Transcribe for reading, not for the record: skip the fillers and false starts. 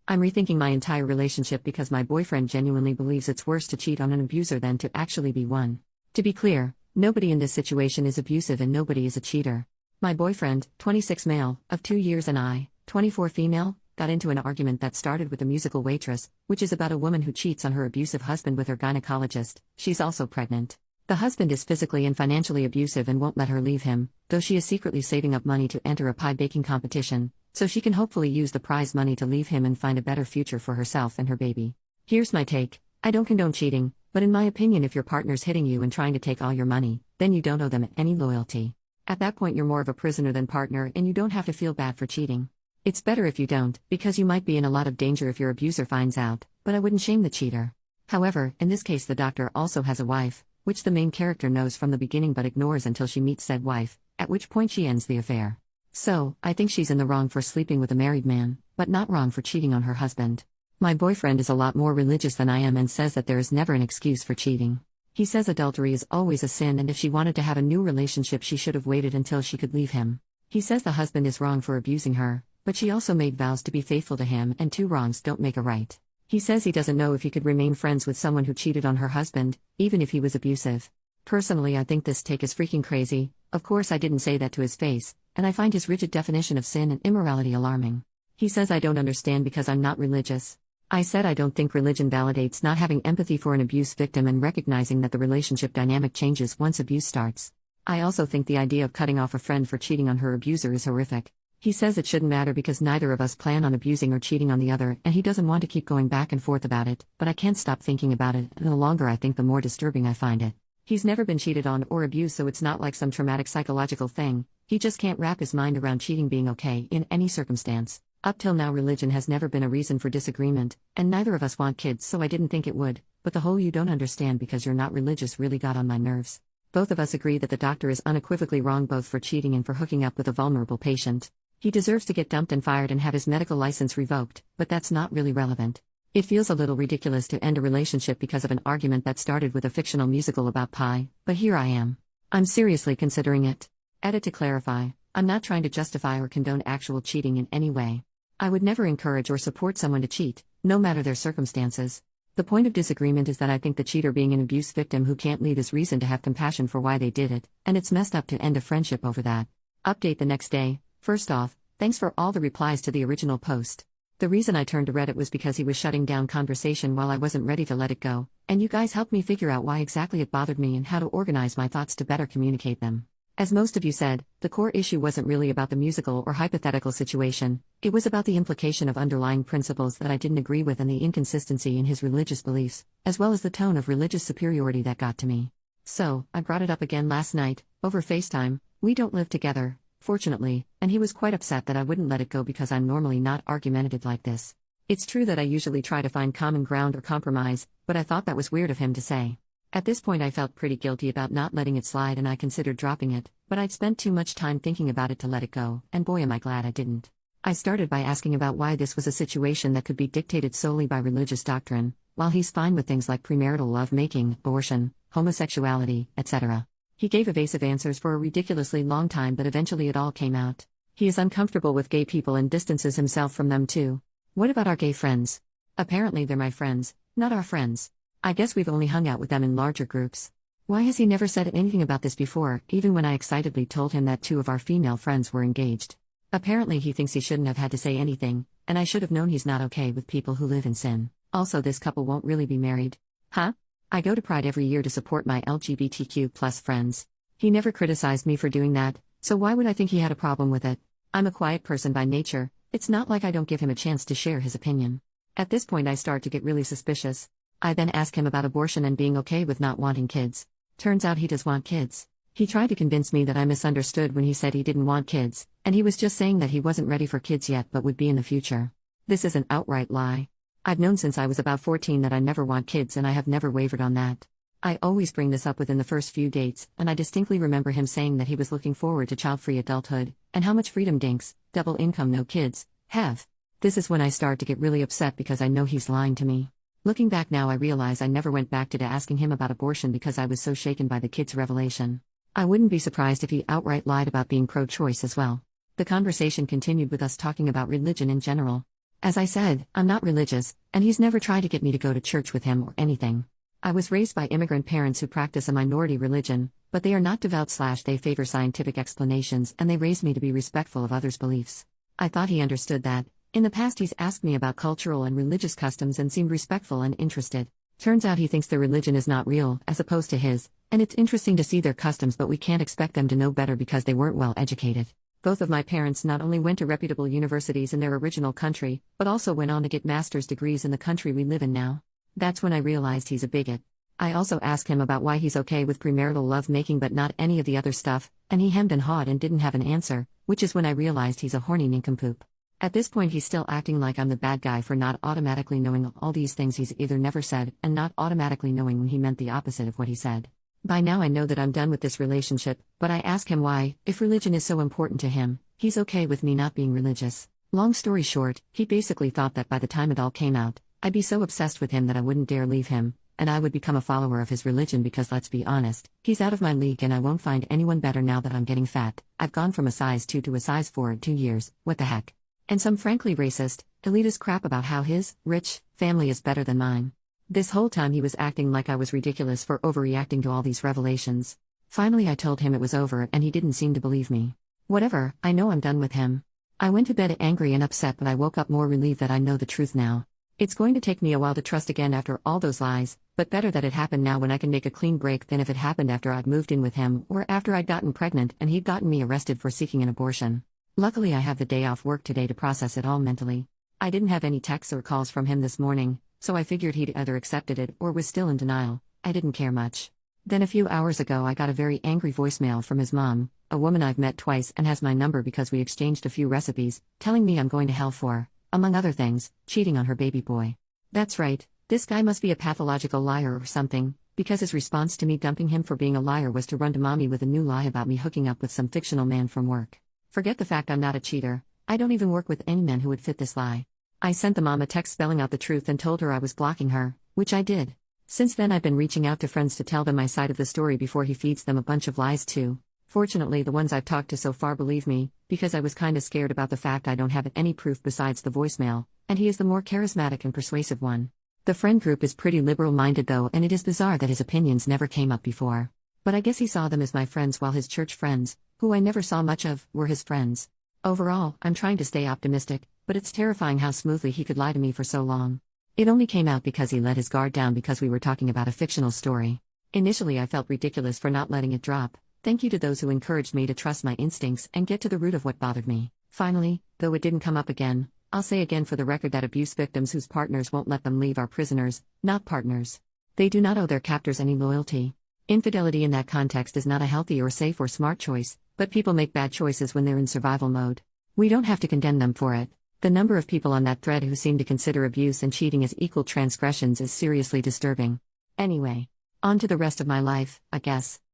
I'm rethinking my entire relationship because my boyfriend genuinely believes it's worse to cheat on an abuser than to actually be one. To be clear, nobody in this situation is abusive and nobody is a cheater. My boyfriend, 26 male, of 2 years, and I, 24 female, got into an argument that started with a musical waitress, which is about a woman who cheats on her abusive husband with her gynecologist. She's also pregnant. The husband is physically and financially abusive and won't let her leave him, though she is secretly saving up money to enter a pie baking competition, so she can hopefully use the prize money to leave him and find a better future for herself and her baby. Here's my take. I don't condone cheating, but in my opinion, if your partner's hitting you and trying to take all your money, then you don't owe them any loyalty. At that point, you're more of a prisoner than partner, and you don't have to feel bad for cheating. It's better if you don't, because you might be in a lot of danger if your abuser finds out, but I wouldn't shame the cheater. However, in this case, the doctor also has a wife, which the main character knows from the beginning but ignores until she meets said wife, at which point she ends the affair. So, I think she's in the wrong for sleeping with a married man, but not wrong for cheating on her husband. My boyfriend is a lot more religious than I am and says that there is never an excuse for cheating. He says adultery is always a sin, and if she wanted to have a new relationship, she should have waited until she could leave him. He says the husband is wrong for abusing her, but she also made vows to be faithful to him, and two wrongs don't make a right. He says he doesn't know if he could remain friends with someone who cheated on her husband, even if he was abusive. Personally, I think this take is freaking crazy. Of course, I didn't say that to his face, and I find his rigid definition of sin and immorality alarming. He says I don't understand because I'm not religious. I said I don't think religion validates not having empathy for an abuse victim and recognizing that the relationship dynamic changes once abuse starts. I also think the idea of cutting off a friend for cheating on her abuser is horrific. He says it shouldn't matter because neither of us plan on abusing or cheating on the other, and he doesn't want to keep going back and forth about it, but I can't stop thinking about it, and the longer I think, the more disturbing I find it. He's never been cheated on or abused, so it's not like some traumatic psychological thing. He just can't wrap his mind around cheating being okay in any circumstance. Up till now, religion has never been a reason for disagreement, and neither of us want kids, so I didn't think it would, but the whole "you don't understand because you're not religious" really got on my nerves. Both of us agree that the doctor is unequivocally wrong both for cheating and for hooking up with a vulnerable patient. He deserves to get dumped and fired and have his medical license revoked, but that's not really relevant. It feels a little ridiculous to end a relationship because of an argument that started with a fictional musical about pie, but here I am. I'm seriously considering it. Edit to clarify, I'm not trying to justify or condone actual cheating in any way. I would never encourage or support someone to cheat, no matter their circumstances. The point of disagreement is that I think the cheater being an abuse victim who can't leave is reason to have compassion for why they did it, and it's messed up to end a friendship over that. Update the next day. First off, thanks for all the replies to the original post. The reason I turned to Reddit was because he was shutting down conversation while I wasn't ready to let it go, and you guys helped me figure out why exactly it bothered me and how to organize my thoughts to better communicate them. As most of you said, the core issue wasn't really about the musical or hypothetical situation, it was about the implication of underlying principles that I didn't agree with and the inconsistency in his religious beliefs, as well as the tone of religious superiority that got to me. So, I brought it up again last night, over FaceTime. We don't live together, fortunately, and he was quite upset that I wouldn't let it go because I'm normally not argumentative like this. It's true that I usually try to find common ground or compromise, but I thought that was weird of him to say. At this point I felt pretty guilty about not letting it slide and I considered dropping it, but I'd spent too much time thinking about it to let it go, and boy am I glad I didn't. I started by asking about why this was a situation that could be dictated solely by religious doctrine, while he's fine with things like premarital love-making, abortion, homosexuality, etc. He gave evasive answers for a ridiculously long time, but eventually it all came out. He is uncomfortable with gay people and distances himself from them too. What about our gay friends? Apparently they're my friends, not our friends. I guess we've only hung out with them in larger groups. Why has he never said anything about this before, even when I excitedly told him that 2 of our female friends were engaged? Apparently he thinks he shouldn't have had to say anything, and I should have known he's not okay with people who live in sin. Also, this couple won't really be married. Huh? I go to Pride every year to support my LGBTQ+ friends. He never criticized me for doing that, so why would I think he had a problem with it? I'm a quiet person by nature, it's not like I don't give him a chance to share his opinion. At this point I start to get really suspicious. I then ask him about abortion and being okay with not wanting kids. Turns out he does want kids. He tried to convince me that I misunderstood when he said he didn't want kids, and he was just saying that he wasn't ready for kids yet but would be in the future. This is an outright lie. I've known since I was about 14 that I never want kids, and I have never wavered on that. I always bring this up within the first few dates, and I distinctly remember him saying that he was looking forward to child-free adulthood, and how much freedom dinks, double income no kids, have. This is when I start to get really upset because I know he's lying to me. Looking back now, I realize I never went back to asking him about abortion because I was so shaken by the kid's revelation. I wouldn't be surprised if he outright lied about being pro-choice as well. The conversation continued with us talking about religion in general. As I said, I'm not religious, and he's never tried to get me to go to church with him or anything. I was raised by immigrant parents who practice a minority religion, but they are not devout/they favor scientific explanations, and they raised me to be respectful of others' beliefs. I thought he understood that. In the past he's asked me about cultural and religious customs and seemed respectful and interested. Turns out he thinks their religion is not real, as opposed to his, and it's interesting to see their customs, but we can't expect them to know better because they weren't well educated. Both of my parents not only went to reputable universities in their original country, but also went on to get master's degrees in the country we live in now. That's when I realized he's a bigot. I also asked him about why he's okay with premarital lovemaking but not any of the other stuff, and he hemmed and hawed and didn't have an answer, which is when I realized he's a horny nincompoop. At this point he's still acting like I'm the bad guy for not automatically knowing all these things he's either never said and not automatically knowing when he meant the opposite of what he said. By now I know that I'm done with this relationship, but I ask him why, if religion is so important to him, he's okay with me not being religious. Long story short, he basically thought that by the time it all came out, I'd be so obsessed with him that I wouldn't dare leave him, and I would become a follower of his religion because let's be honest, he's out of my league and I won't find anyone better now that I'm getting fat. I've gone from a size 2 to a size 4 in 2 years, what the heck? And some frankly racist, elitist crap about how his, rich, family is better than mine. This whole time he was acting like I was ridiculous for overreacting to all these revelations. Finally I told him it was over and he didn't seem to believe me. Whatever, I know I'm done with him. I went to bed angry and upset, but I woke up more relieved that I know the truth now. It's going to take me a while to trust again after all those lies, but better that it happened now when I can make a clean break than if it happened after I'd moved in with him or after I'd gotten pregnant and he'd gotten me arrested for seeking an abortion. Luckily I have the day off work today to process it all mentally. I didn't have any texts or calls from him this morning, so I figured he'd either accepted it or was still in denial. I didn't care much. Then a few hours ago I got a very angry voicemail from his mom, a woman I've met twice and has my number because we exchanged a few recipes, telling me I'm going to hell for, among other things, cheating on her baby boy. That's right, this guy must be a pathological liar or something, because his response to me dumping him for being a liar was to run to mommy with a new lie about me hooking up with some fictional man from work. Forget the fact I'm not a cheater, I don't even work with any men who would fit this lie. I sent the mom a text spelling out the truth and told her I was blocking her, which I did. Since then I've been reaching out to friends to tell them my side of the story before he feeds them a bunch of lies too. Fortunately the ones I've talked to so far believe me, because I was kinda scared about the fact I don't have any proof besides the voicemail, and he is the more charismatic and persuasive one. The friend group is pretty liberal-minded though, and it is bizarre that his opinions never came up before. But I guess he saw them as my friends while his church friends, who I never saw much of, were his friends. Overall, I'm trying to stay optimistic, but it's terrifying how smoothly he could lie to me for so long. It only came out because he let his guard down because we were talking about a fictional story. Initially I felt ridiculous for not letting it drop. Thank you to those who encouraged me to trust my instincts and get to the root of what bothered me. Finally, though it didn't come up again, I'll say again for the record that abuse victims whose partners won't let them leave are prisoners, not partners. They do not owe their captors any loyalty. Infidelity in that context is not a healthy or safe or smart choice, but people make bad choices when they're in survival mode. We don't have to condemn them for it. The number of people on that thread who seem to consider abuse and cheating as equal transgressions is seriously disturbing. Anyway, on to the rest of my life, I guess.